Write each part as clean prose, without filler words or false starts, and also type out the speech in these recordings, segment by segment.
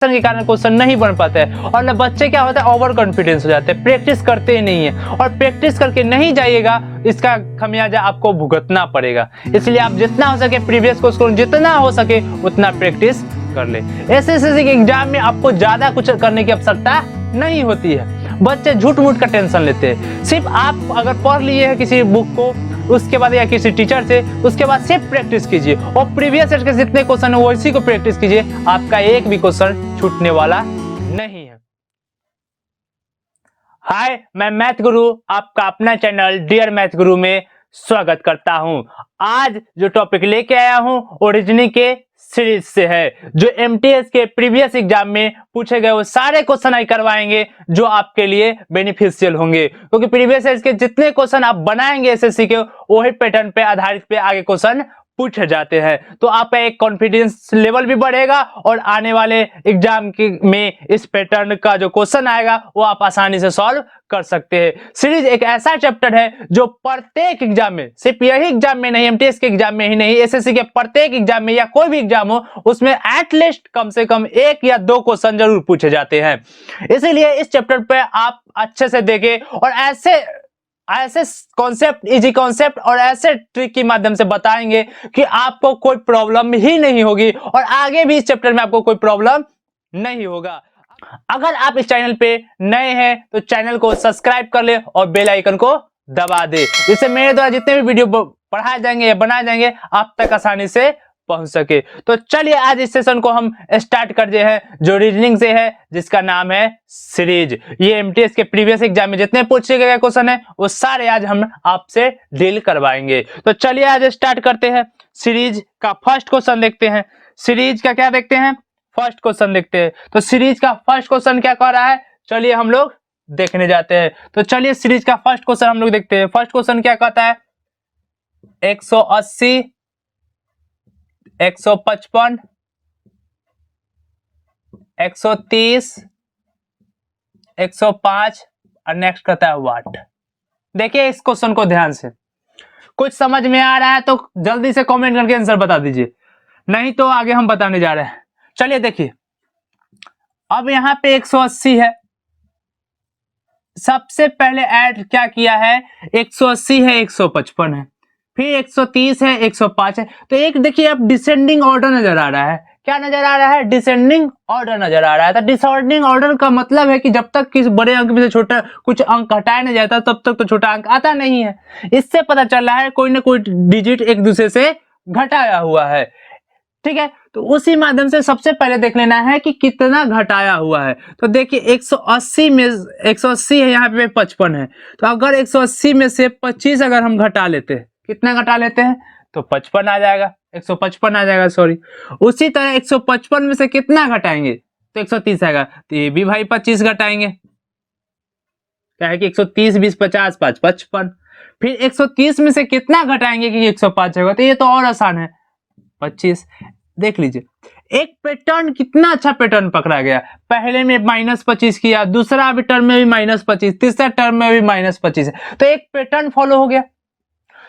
के कारण क्वेश्चन नहीं बन पाता है। और ना बच्चे क्या होता है, ओवर कॉन्फिडेंस हो जाते हैं, प्रैक्टिस करते ही नहीं है, और प्रैक्टिस करके नहीं जाइएगा, इसका खमियाजा आपको भुगतना पड़ेगा। इसलिए आप जितना हो सके प्रीवियस क्वेश्चन जितना हो सके उतना प्रैक्टिस कर ले। एसएससी के एग्जाम में आपको ज्यादा कुछ करने की आवश्यकता नहीं होती है। बच्चे झूठ मूठ का टेंशन लेते हैं। सिर्फ आप अगर पढ़ लिए हैं किसी बुक को, उसके बाद या किसी टीचर से, उसके बाद सिर्फ प्रैक्टिस कीजिए और प्रीवियस ईयर के जितने क्वेश्चन है वैसी को प्रैक्टिस कीजिए। आपका एक भी क्वेश्चन छूटने वाला नहीं है। हाय, मैं मैथ गुरु आपका अपना चैनल डियर मैथ गुरु में स्वागत करता हूं। आज जो टॉपिक लेके आया हूं ओरिजिनिंग के सीरीज से है, जो एमटीएस के प्रीवियस एग्जाम में पूछे गए वो सारे क्वेश्चन आई करवाएंगे जो आपके लिए बेनिफिशियल होंगे, क्योंकि प्रीवियस ईयर के जितने क्वेश्चन आप बनाएंगे एसएससी के वही पैटर्न पे आधारित पे आगे क्वेश्चन पूछे जाते हैं। तो आपका एक कॉन्फिडेंस लेवल भी बढ़ेगा और आने वाले एग्जाम में इस पैटर्न का जो क्वेश्चन आएगा वो आप आसानी से सॉल्व कर सकते हैं। सीरीज एक ऐसा चैप्टर है जो प्रत्येक एग्जाम में, सिर्फ यही एग्जाम में नहीं, एमटीएस के एग्जाम में ही नहीं, एसएससी के प्रत्येक एग्जाम में या कोई भी एग्जाम हो उसमें एटलीस्ट कम से कम एक या दो क्वेश्चन जरूर पूछे जाते हैं। इसीलिए इस चैप्टर पे आप अच्छे से देखें और ऐसे कॉन्सेप्ट, इजी कॉन्सेप्ट और ऐसे ट्रिक के माध्यम से बताएंगे कि आपको कोई प्रॉब्लम ही नहीं होगी और आगे भी इस चैप्टर में आपको कोई प्रॉब्लम नहीं होगा। अगर आप इस चैनल पे नए हैं तो चैनल को सब्सक्राइब कर ले और बेल आइकन को दबा दे, जिससे मेरे द्वारा जितने भी वीडियो पढ़ाए जाएंगे या बनाए जाएंगे आप तक आसानी से पहुंच सके। तो चलिए आज इस सेशन को हम स्टार्ट करते हैं जो रीजनिंग से है, जिसका नाम है सीरीज। ये एमटीएस के प्रीवियस एग्जाम में जितने पूछे गए क्वेश्चन है वो सारे आज हम आपसे डील करवाएंगे। तो चलिए आज स्टार्ट करते हैं। सीरीज का फर्स्ट क्वेश्चन देखते हैं। सीरीज का क्या देखते हैं, फर्स्ट क्वेश्चन देखते हैं। तो सीरीज का फर्स्ट क्वेश्चन क्या कह रहा है, चलिए हम लोग देखने जाते हैं। तो चलिए सीरीज का फर्स्ट क्वेश्चन हम लोग देखते हैं। फर्स्ट क्वेश्चन क्या कहता है, 180, 155, 130, 105 और नेक्स्ट कहता है व्हाट। देखिए इस क्वेश्चन को ध्यान से, कुछ समझ में आ रहा है तो जल्दी से कमेंट करके आंसर बता दीजिए, नहीं तो आगे हम बताने जा रहे हैं। चलिए देखिए, अब यहां पे 180 है, सबसे पहले ऐड क्या किया है, 180 है, 155 है, फिर 130 है, 105 है। तो एक देखिए अब डिसेंडिंग ऑर्डर नजर आ रहा है। क्या नजर आ रहा है, डिसेंडिंग ऑर्डर नजर आ रहा है। तो डिसेंडिंग ऑर्डर का मतलब है कि जब तक किस बड़े अंक में से छोटा कुछ अंक हटाया नहीं जाता तब तक तो छोटा अंक आता नहीं है। इससे पता चल रहा है कोई ना कोई डिजिट एक दूसरे से घटाया हुआ है। ठीक है, तो उसी माध्यम से सबसे पहले देख लेना है कि कितना घटाया हुआ है। तो देखिए 180 में 180 है, यहाँ पे 55 है। तो अगर 180 में से 25 अगर हम घटा लेते हैं, कितना घटा लेते हैं, तो 55 आ जाएगा, 155 आ जाएगा, सॉरी। उसी तरह 155 में से कितना घटाएंगे तो 130 आएगा। तो ये भी भाई 25 घटाएंगे, क्या है कि 130 20 50 5 55। फिर 130 में से कितना घटाएंगे कि 105 होगा, तो ये तो और आसान है, 25। देख लीजिए एक पैटर्न, कितना अच्छा पैटर्न पकड़ा गया। पहले में -25 किया, दूसरा भी टर्म में भी -25, तीसरा टर्म में भी -25 है, तो एक पैटर्न फॉलो हो गया।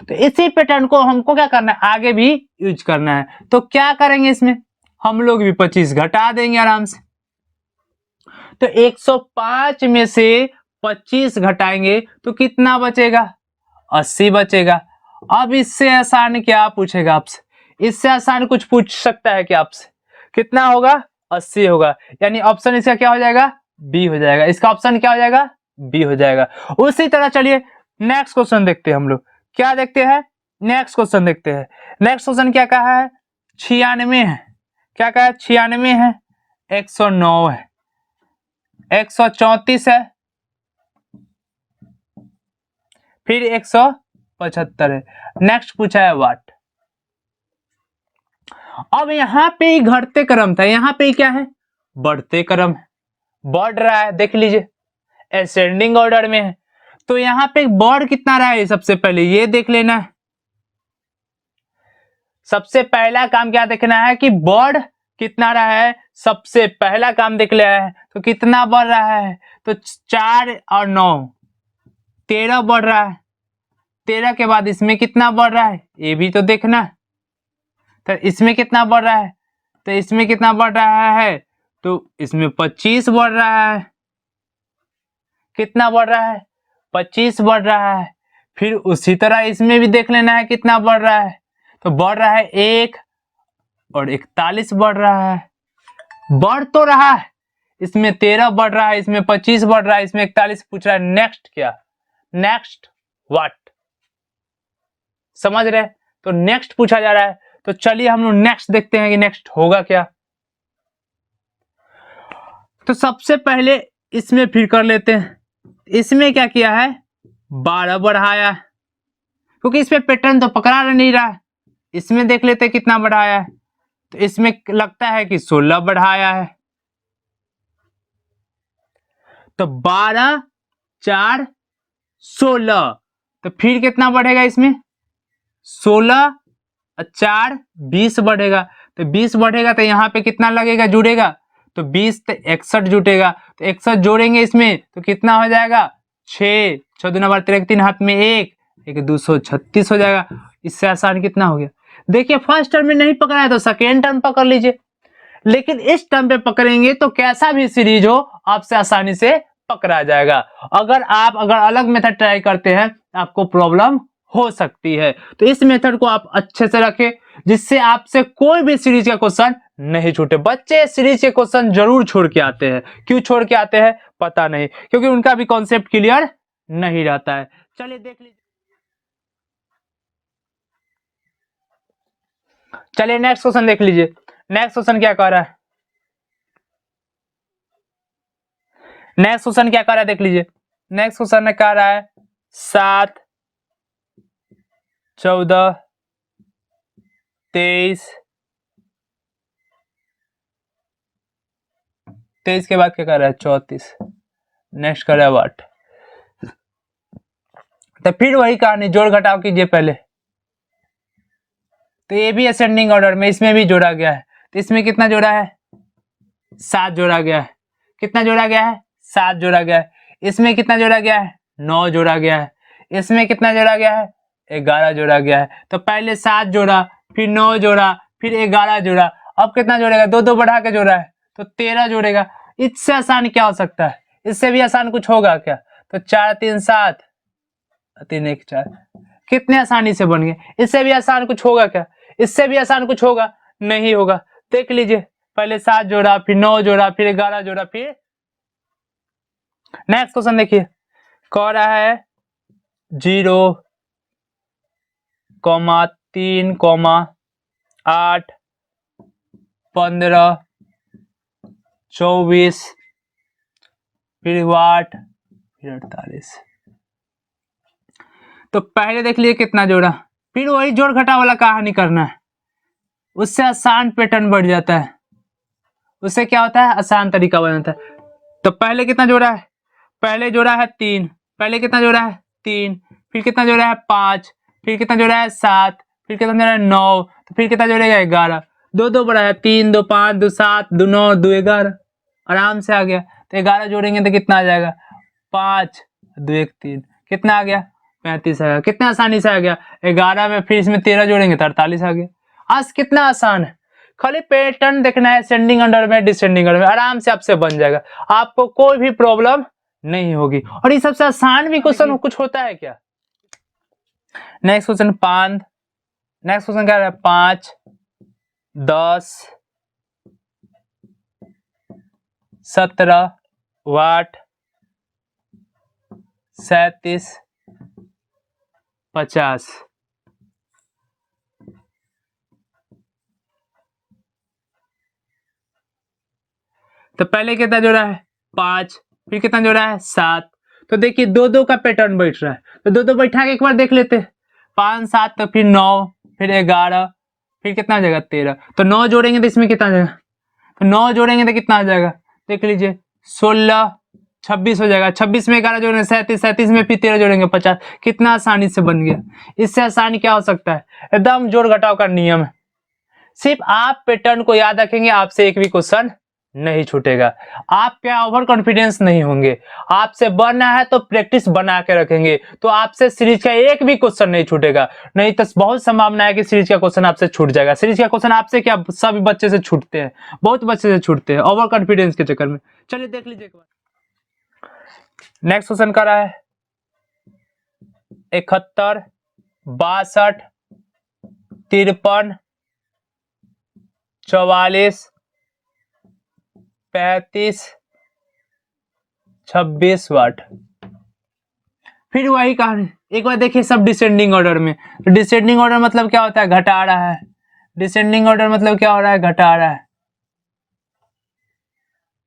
तो इसी पैटर्न को हमको क्या करना है, आगे भी यूज करना है। तो क्या करेंगे, इसमें हम लोग भी 25 घटा देंगे आराम से। तो 105 में से 25 घटाएंगे तो कितना बचेगा, 80 बचेगा। अब इससे आसान क्या पूछेगा आपसे, इससे आसान कुछ पूछ सकता है कि आपसे, कितना होगा, 80 होगा। यानी ऑप्शन इसका क्या हो जाएगा, बी हो जाएगा। इसका ऑप्शन क्या हो जाएगा, बी हो जाएगा। उसी तरह चलिए नेक्स्ट क्वेश्चन देखते हैं हम लोग। क्या देखते हैं, नेक्स्ट क्वेश्चन देखते हैं। नेक्स्ट क्वेश्चन क्या कहा है, 96 है। क्या कहा है, 96 है, 109 है, 134 है, फिर 175 है। नेक्स्ट पूछा है व्हाट। अब यहां पे घटते क्रम था, यहां पे क्या है, बढ़ते क्रम है, बढ़ रहा है। देख लीजिए असेंडिंग ऑर्डर में है, तो यहां पे बढ़ कितना रहा है, सबसे पहले ये देख लेना है। सबसे पहला काम क्या देखना है कि बढ़ कितना रहा है, सबसे पहला काम देख लिया है। तो कितना बढ़ रहा है, तो 4 और 9 13 बढ़ रहा है। 13 के बाद इसमें कितना बढ़ रहा है, ये भी तो देखना है। तो इसमें कितना बढ़ रहा है, तो इसमें कितना बढ़ रहा है, तो इसमें 25 बढ़ रहा है। कितना बढ़ रहा है? 25 बढ़ रहा है। फिर उसी तरह इसमें भी देख लेना है कितना बढ़ रहा है। तो बढ़ रहा है 1 और 41 बढ़ रहा है। बढ़ तो रहा है, इसमें 13 बढ़ रहा है, इसमें 25 बढ़ रहा है, इसमें 41 पूछ रहा है। नेक्स्ट क्या? Next what? समझ रहे? तो नेक्स्ट पूछा जा रहा है। तो चलिए हम लोग नेक्स्ट देखते हैं कि नेक्स्ट होगा क्या। तो सबसे पहले इसमें फिर कर लेते हैं। इसमें क्या किया है? 12 बढ़ाया, क्योंकि इसमें पैटर्न तो पकड़ा नहीं रहा है। इसमें देख लेते हैं कितना बढ़ाया है। तो इसमें लगता है कि 16 बढ़ाया है। तो 12 4 16। तो फिर कितना बढ़ेगा इसमें? 16 4 20 बढ़ेगा। तो 20 बढ़ेगा तो यहाँ पे कितना लगेगा, जुड़ेगा? तो 20 तो 61 जुटेगा। तो 61 जोड़ेंगे इसमें तो कितना हो जाएगा? 6 6 दूना 12 13 3 हाथ में 1 1 236 हो जाएगा। इससे आसान कितना हो गया? देखिए फर्स्ट टर्म में नहीं पकड़ा है तो सेकेंड टर्म पकड़ लीजिए, लेकिन इस टर्म पे पकड़ेंगे तो कैसा भी सीरीज हो आपसे आसानी से पकड़ा जाएगा। अगर अलग मेथड ट्राई करते हैं आपको प्रॉब्लम हो सकती है। तो इस मेथड को आप अच्छे से रखें जिससे आपसे कोई भी सीरीज का क्वेश्चन नहीं छूटे। बच्चे सीरीज के क्वेश्चन जरूर छोड़ के आते हैं, क्यों छोड़ के आते हैं पता नहीं, क्योंकि उनका भी कॉन्सेप्ट क्लियर नहीं रहता है। चलिए देख लीजिए, चलिए नेक्स्ट क्वेश्चन देख लीजिए। नेक्स्ट क्वेश्चन क्या कह रहा है? नेक्स्ट क्वेश्चन क्या कह रहा है देख लीजिए। नेक्स्ट क्वेश्चन में कह रहा है 7 14 23 23 के बाद क्या कर रहा है? 34। नेक्स्ट कर रहा है व्हाट? तो फिर वही कहानी, जोड़ घटाव कीजिए पहले। तो ये भी असेंडिंग ऑर्डर में, इसमें भी जोड़ा गया है। तो इसमें कितना जोड़ा है? 7 जोड़ा गया है। कितना जोड़ा गया है? 7 जोड़ा गया है। इसमें कितना जोड़ा गया है? 9 जोड़ा गया है। इसमें कितना जोड़ा गया है? 11 जोड़ा गया है। तो पहले 7 जोड़ा, फिर 9 जोड़ा, फिर 11 जोड़ा। अब कितना जोड़ेगा? 2 बढ़ा के जोड़ा है तो 13 जोड़ेगा। इससे आसान क्या हो सकता है? इससे भी आसान कुछ होगा क्या? तो 4 3 7 3 1 4। कितने आसानी से बन गए। इससे भी आसान कुछ होगा क्या? इससे भी आसान कुछ होगा? नहीं होगा। देख लीजिए, पहले 7 जोड़ा, फिर 9 जोड़ा, फिर 11 जोड़ा, फिर नेक्स्ट क्वेश्चन देखिए। कह रहा है 0, 3, 8, 15, 24, फिर व्हाट, फिर 48। तो पहले देख लिए कितना जोड़ा, फिर वही जोड़ घटा वाला कहानी करना है। उससे आसान पैटर्न बढ़ जाता है, उससे क्या होता है? आसान तरीका बन जाता है। तो पहले कितना जोड़ा है? पहले जोड़ा है 3। पहले कितना जोड़ा है? 3। फिर कितना जोड़ा है? 5। फिर कितना जोड़ा है? 7। फिर कितना जोड़ा है? 9। तो फिर कितना जोड़ेगा? 11। 2 बढ़ा है, 3 2 5 2 7 2 9 2 11। आराम से आ गया। तो 11 जोड़ेंगे तो कितना आ जाएगा? 5 2 1 3। कितना आ गया? 35 आ गया। कितना आसानी से आ गया। 11 में फिर इसमें 13 जोड़ेंगे तो 48 आ गया। आज कितना आसान है। खाली पैटर्न देखना है, असेंडिंग ऑर्डर में, डिसेंडिंग ऑर्डर में, आराम से आपसे बन जाएगा। आपको कोई भी प्रॉब्लम नहीं होगी। और ये सबसे आसान भी क्वेश्चन कुछ होता है क्या? Next question 5। नेक्स्ट क्वेश्चन क्या है? 5 10 17 वाट 37 50। तो पहले कितना जोड़ा है? 5। फिर कितना जोड़ा है? 7। तो देखिए 2 का पैटर्न बैठ रहा है। तो 2 बैठा के एक बार देख लेते हैं। 5 7 तो फिर 9, फिर 11, फिर कितना आ जाएगा? 13। तो 9 जोड़ेंगे तो इसमें कितना आ जाएगा? तो 9 जोड़ेंगे तो कितना आ जाएगा? देख लीजिए, 16 26 हो जाएगा। 26 में 11 जोड़ेंगे 37, 37 में फिर 13 जोड़ेंगे 50। कितना आसानी से बन गया। इससे आसानी क्या हो सकता है? एकदम जोड़ घटाव का नियम है। सिर्फ आप पैटर्न को याद रखेंगे, आपसे एक भी क्वेश्चन नहीं छूटेगा। आप क्या ओवर कॉन्फिडेंस नहीं होंगे, आपसे बनना है तो प्रैक्टिस बना के रखेंगे तो आपसे सीरीज का एक भी क्वेश्चन नहीं छूटेगा। नहीं तो बहुत संभावना है कि सीरीज का क्वेश्चन आपसे छूट जाएगा। सीरीज का क्वेश्चन आपसे क्या सभी बच्चे से छूटते हैं, बहुत बच्चे से छूटते हैं ओवर कॉन्फिडेंस के चक्कर में। चलिए देख लीजिए एक बार। नेक्स्ट क्वेश्चन कर रहा है 71, 62, 53, 44, 35, 26 वाट। फिर वही कहानी एक बार देखिए सब डिसेंडिंग ऑर्डर में। तो डिसेंडिंग ऑर्डर मतलब क्या होता है, घटा रहा है। डिसेंडिंग ऑर्डर मतलब क्या हो रहा है, घटा रहा है।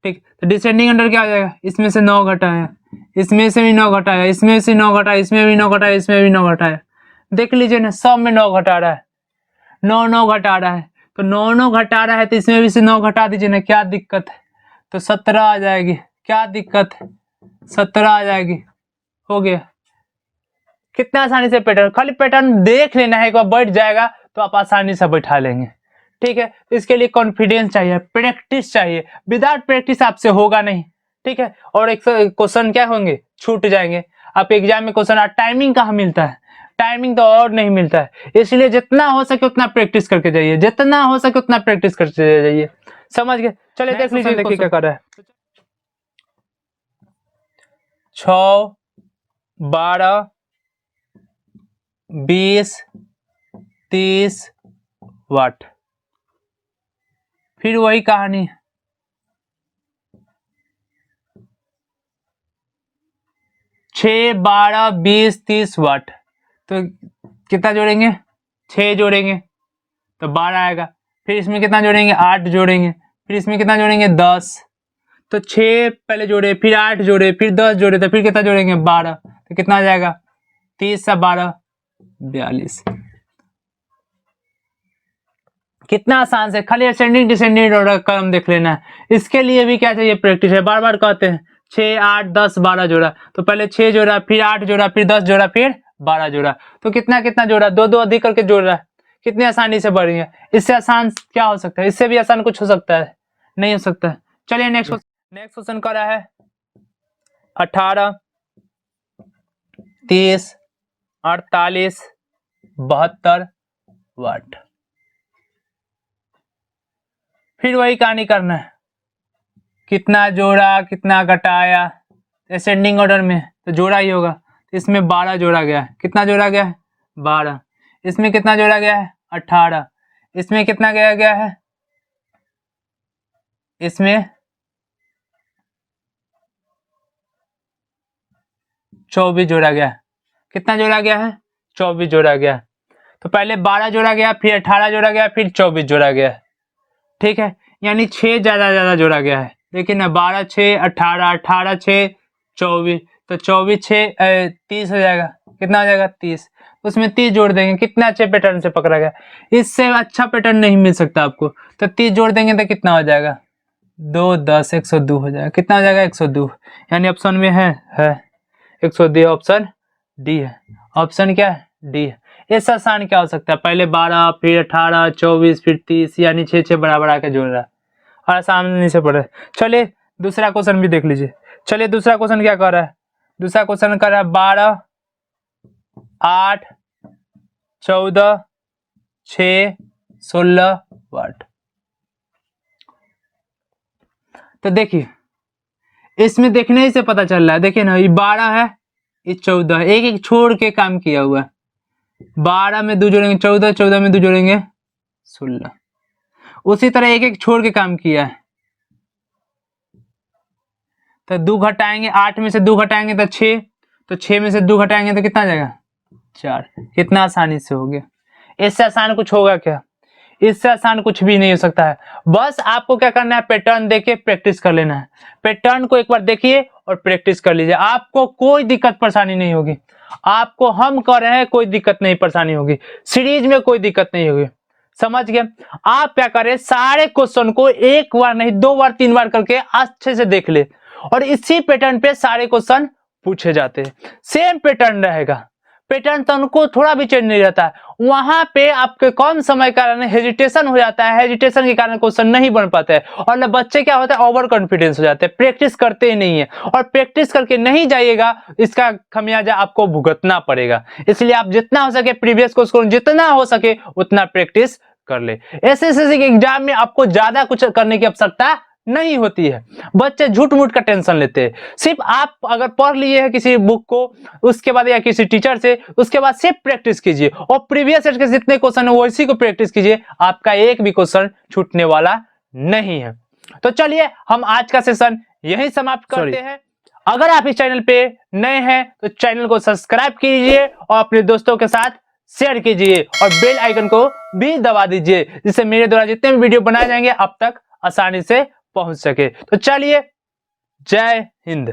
ठीक, तो डिसेंडिंग ऑर्डर क्या हो जाएगा, इसमें से 9 घटाया, इसमें से भी 9 घटाया, इसमें से 9 घटाया, इसमें भी 9 घटाया, इसमें भी 9 घटाया। देख लीजिए ना, सब में 9 घटा रहा है, 9 घटा रहा है। तो 9 घटा रहा है तो इसमें भी से 9 घटा दीजिए ना, क्या दिक्कत है। तो 17 आ जाएगी, क्या दिक्कत है, 17 आ जाएगी, हो गया। कितना आसानी से पैटर्न, खाली पैटर्न देख लेना है, एक बार बैठ जाएगा तो आप आसानी से बैठा लेंगे। ठीक है, इसके लिए कॉन्फिडेंस चाहिए, प्रैक्टिस चाहिए। विदाउट प्रैक्टिस आपसे होगा नहीं। ठीक है, और एक क्वेश्चन क्या होंगे, छूट जाएंगे। आप एग्जाम में क्वेश्चन टाइमिंग कहाँ मिलता है, टाइमिंग तो और नहीं मिलता है। इसलिए जितना हो सके उतना प्रैक्टिस करके जाइए, जितना हो सके उतना प्रैक्टिस करके जाइए। समझ गए। चलिए देख लीजिए, देखिए क्या कर रहा है। 6, 12, 20, 30 वाट। फिर वही कहानी, 6, 12, 20, 30 वाट। तो कितना जोड़ेंगे, 6 जोड़ेंगे तो 12 आएगा। फिर इसमें कितना जोड़ेंगे, 8 जोड़ेंगे। फिर इसमें कितना जोड़ेंगे, 10। तो 6 पहले जोड़े, फिर 8 जोड़े, फिर 10 जोड़े, तो फिर कितना जोड़ेंगे, 12। तो कितना आ जाएगा, 30 से 12, 42। कितना आसान से, खाली असेंडिंग डिसेंडिंग ऑर्डर का क्रम देख लेना है। इसके लिए भी क्या चाहिए, प्रैक्टिस है। बार बार कहते हैं 6, 8, 10, 12 जोड़ा। तो पहले 6 जोड़ा, फिर 8 जोड़ा, फिर 10 जोड़ा, फिर 12 जोड़ा। तो कितना कितना जोड़ा, 2 अधिक करके जोड़ रहा है। कितनी आसानी से बढ़ रही है। इससे आसान क्या हो सकता है, इससे भी आसान कुछ हो सकता है, नहीं हो सकता है। चलिए नेक्स्ट क्वेश्चन कर रहा है 18, 30, 48, 72 वाट। फिर वही कहानी करना है, कितना जोड़ा कितना घटाया। असेंडिंग ऑर्डर में तो जोड़ा ही होगा। इसमें 12 जोड़ा गया है, कितना जोड़ा गया है, 12। इसमें कितना जोड़ा गया है, 18। इसमें कितना गया है, इसमें 24 जोड़ा गया है। कितना जोड़ा गया है, 24 जोड़ा गया। तो पहले 12 जोड़ा गया, फिर 18 जोड़ा गया, फिर 24 जोड़ा गया। ठीक है, यानी 6 ज्यादा जोड़ा गया है। देखिए ना, 12, 6, 18, 18, 6, 24। तो 24, 6, 30 हो जाएगा। कितना हो जाएगा, 30। उसमें 30 जोड़ देंगे, कितना अच्छे पैटर्न से पकड़ा गया। इससे अच्छा पैटर्न नहीं मिल सकता आपको। तो 30 जोड़ देंगे तो कितना हो जाएगा, 2, 10, 102 हो जाएगा। कितना हो जाएगा, 102। यानी ऑप्शन में है 102, ऑप्शन डी है। ऑप्शन क्या है, डी है। इससे आसान क्या हो सकता है, पहले 12, फिर 18, 24, फिर 30, यानी 6 बराबर आके जोड़ रहा है और आसानी से पढ़े। चलिए दूसरा क्वेश्चन भी देख लीजिए। चलिए दूसरा क्वेश्चन क्या कर रहा है, दूसरा क्वेश्चन कर रहा है 12, 8, 14, 6, 16 वाट। तो देखिए इसमें देखने ही से पता चल रहा है। देखिए ना, ये 12 है, ये 14 है, एक एक छोड़ के काम किया हुआ है। 12 में 2 जोड़ेंगे 14, 14 में 2 जोड़ेंगे 16। उसी तरह एक एक छोड़ के काम किया है। तो 2 घटाएंगे, 8 में से 2 घटाएंगे तो 6, तो 6 में से 2 घटाएंगे तो कितना आ जाएगा, 4। कितना आसानी से हो गया। इससे आसान कुछ होगा क्या, इससे आसान कुछ भी नहीं हो सकता है। बस आपको क्या करना है, पैटर्न देके प्रैक्टिस कर लेना है। पैटर्न को एक बार देखिए और प्रैक्टिस कर लीजिए, आपको कोई दिक्कत परेशानी नहीं होगी। आपको हम कर रहे हैं, कोई दिक्कत नहीं परेशानी होगी, सीरीज में कोई दिक्कत नहीं होगी। समझ गए। आप क्या करें, सारे क्वेश्चन को एक बार नहीं 2 बार 3 बार करके अच्छे से देख ले, और इसी पैटर्न पे सारे क्वेश्चन पूछे जाते हैं। सेम पैटर्न रहेगा, पैटर्न तो उनको थोड़ा भी चेंज नहीं रहता है, वहां पे आपके कम समय के कारण हेजिटेशन हो जाता है, हेजिटेशन के कारण क्वेश्चन नहीं बन पाते हैं और बच्चे क्या होता है ओवर कॉन्फिडेंस हो जाते हैं, प्रैक्टिस करते ही नहीं है और प्रैक्टिस करके नहीं जाइएगा, इसका खमियाजा आपको भुगतना पड़ेगा। इसलिए आप जितना हो सके प्रीवियस क्वेश्चन जितना हो सके उतना प्रैक्टिस कर ले। एसएससी के एग्जाम में आपको ज्यादा कुछ करने की आवश्यकता नहीं होती है, बच्चे झूठ मूठ का टेंशन लेते हैं। सिर्फ आप अगर पढ़ लिए हैं किसी बुक को, उसके बाद या किसी टीचर से, उसके बाद सिर्फ प्रैक्टिस कीजिए और प्रीवियस ईयर के जितने क्वेश्चन है वैसी को प्रैक्टिस कीजिए, आपका एक भी क्वेश्चन छूटने वाला नहीं है। तो चलिए हम आज का सेशन यही समाप्त करते हैं। अगर आप इस चैनल पे नए हैं तो चैनल को सब्सक्राइब कीजिए और अपने दोस्तों के साथ शेयर कीजिए और बेल आइकन को भी दबा दीजिए, जिससे मेरे द्वारा जितने भी वीडियो बनाए जाएंगे आप तक आसानी से पहुंच सके। तो चलिए, जय हिंद।